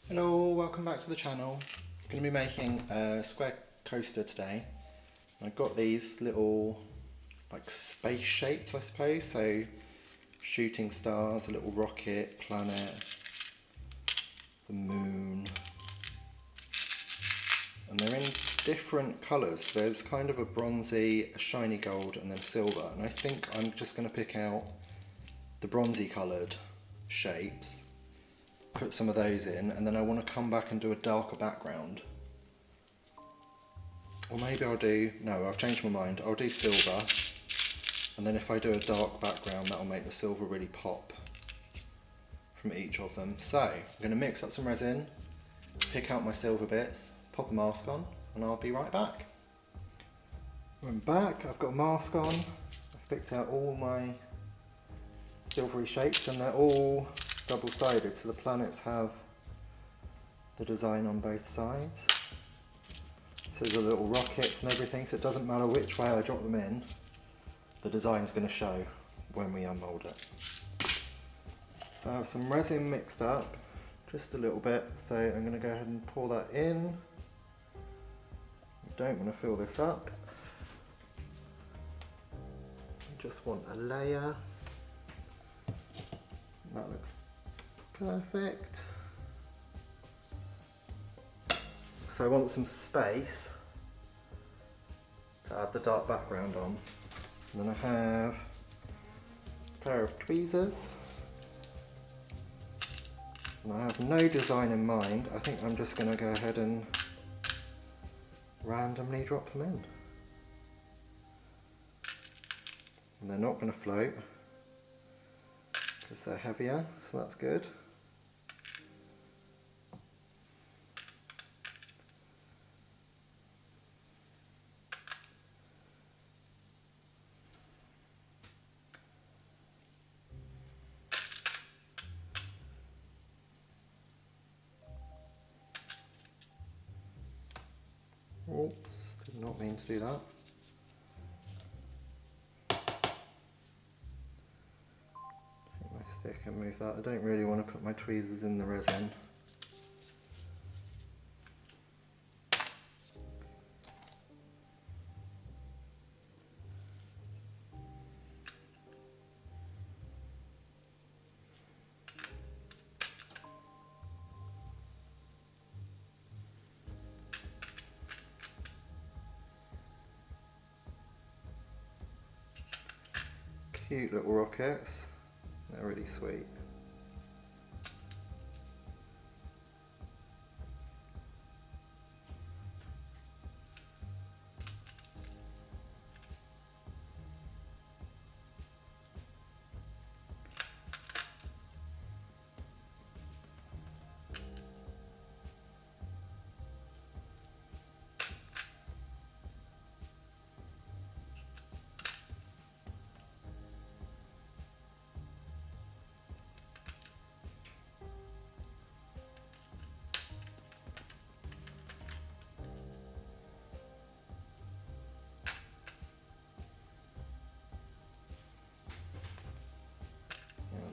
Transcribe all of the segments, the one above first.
Hello, welcome back to the channel. I'm going to be making a square coaster today. I've got these little like space shapes, I suppose, so shooting stars, a little rocket, planet, the moon, and they're in different colours. There's kind of a bronzy, a shiny gold, and then silver, and I think I'm just going to pick out the bronzy coloured shapes, put some of those in, and then I want to come back and do a darker background. Or maybe I've changed my mind, I'll do silver, and then if I do a dark background, that'll make the silver really pop from each of them. So, I'm going to mix up some resin, pick out my silver bits, pop a mask on, and I'll be right back. I'm back, I've got a mask on, I've picked out all my silvery shapes, and they're all double-sided, so the planets have the design on both sides. So the little rockets and everything, so it doesn't matter which way I drop them in, the design's going to show when we unmould it. So I have some resin mixed up, just a little bit, so I'm going to go ahead and pour that in. I don't want to fill this up. I just want a layer. That looks perfect. So I want some space to add the dark background on. And then I have a pair of tweezers. And I have no design in mind. I think I'm just going to go ahead and randomly drop them in. And they're not going to float because they're heavier, so that's good. Oops, did not mean to do that. Take my stick and move that. I don't really want to put my tweezers in the resin. Cute little rockets, they're really sweet.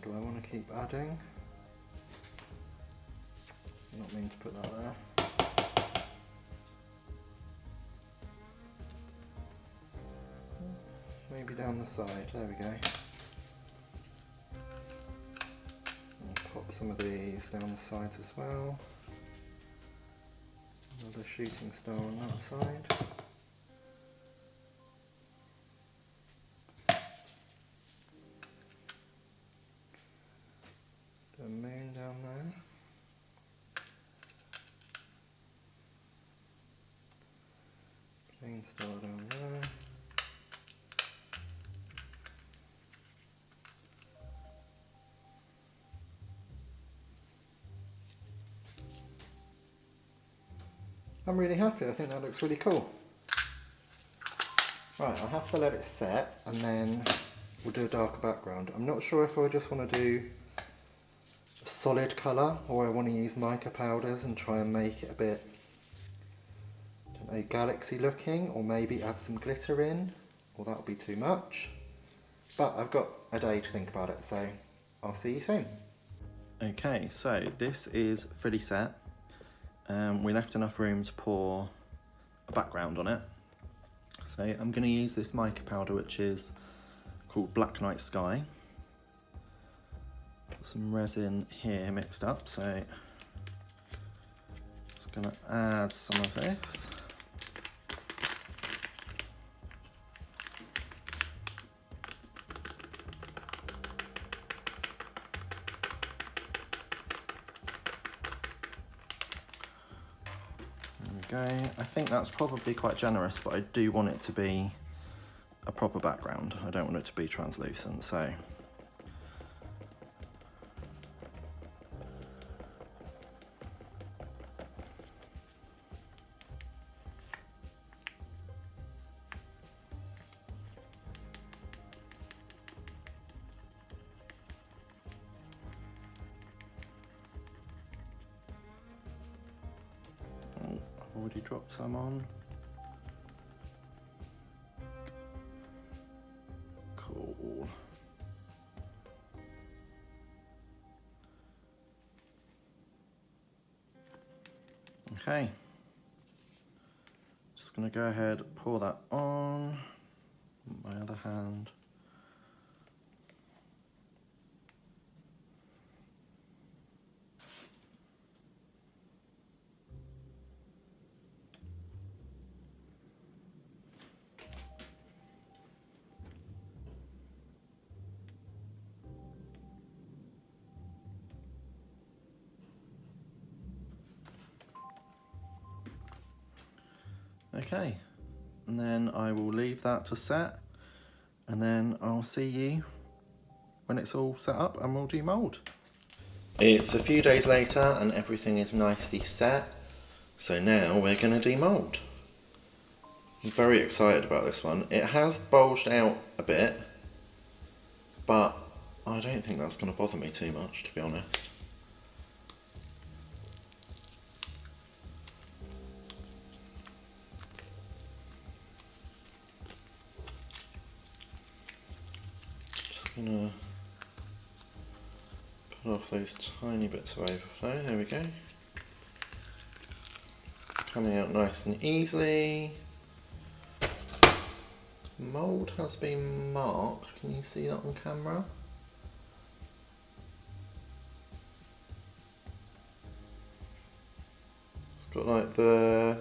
Do I want to keep adding? Not mean to put that there. Maybe down the side, there we go. And pop some of these down the sides as well. Another shooting star on that side. A moon down there. Plain star down there. I'm really happy, I think that looks really cool. Right, I'll have to let it set and then we'll do a darker background. I'm not sure if I just want to do a solid colour or I want to use mica powders and try and make it a bit, I don't know, galaxy looking, or maybe add some glitter in, or that'll be too much. But I've got a day to think about it, so I'll see you soon. Okay, so this is fully set. we left enough room to pour a background on it. So I'm going to use this mica powder, which is called Black Night Sky. Got some resin here mixed up, so just going to add some of this. There we go. I think that's probably quite generous, but I do want it to be a proper background. I don't want it to be translucent, so I've already dropped some on. Cool. Okay. Just going to go ahead, pour that on my other hand. Okay, and then I will leave that to set, and then I'll see you when it's all set up and we'll demould. It's a few days later and everything is nicely set, so now we're going to demould. I'm very excited about this one. It has bulged out a bit, but I don't think that's going to bother me too much, to be honest. Gonna put off those tiny bits of overflow. There we go. It's coming out nice and easily. Mould has been marked. Can you see that on camera? It's got like the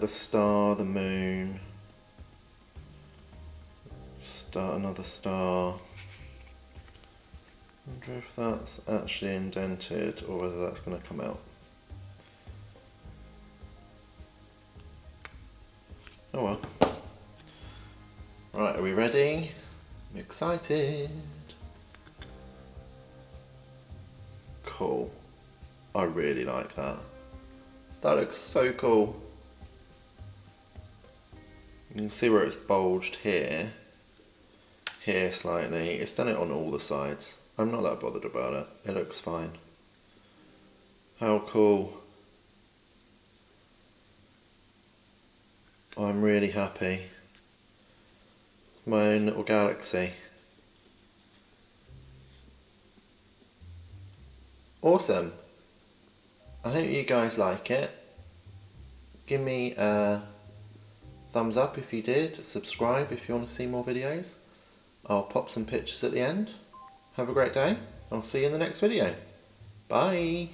star, the moon. Another star. I wonder if that's actually indented or whether that's going to come out. Oh well. Right, are we ready? I'm excited. Cool. I really like that. That looks so cool. You can see where it's bulged here. Here slightly. It's done it on all the sides. I'm not that bothered about it. It looks fine. How cool. I'm really happy. My own little galaxy. Awesome. I hope you guys like it. Give me a thumbs up if you did. Subscribe if you want to see more videos. I'll pop some pictures at the end. Have a great day. I'll see you in the next video. Bye.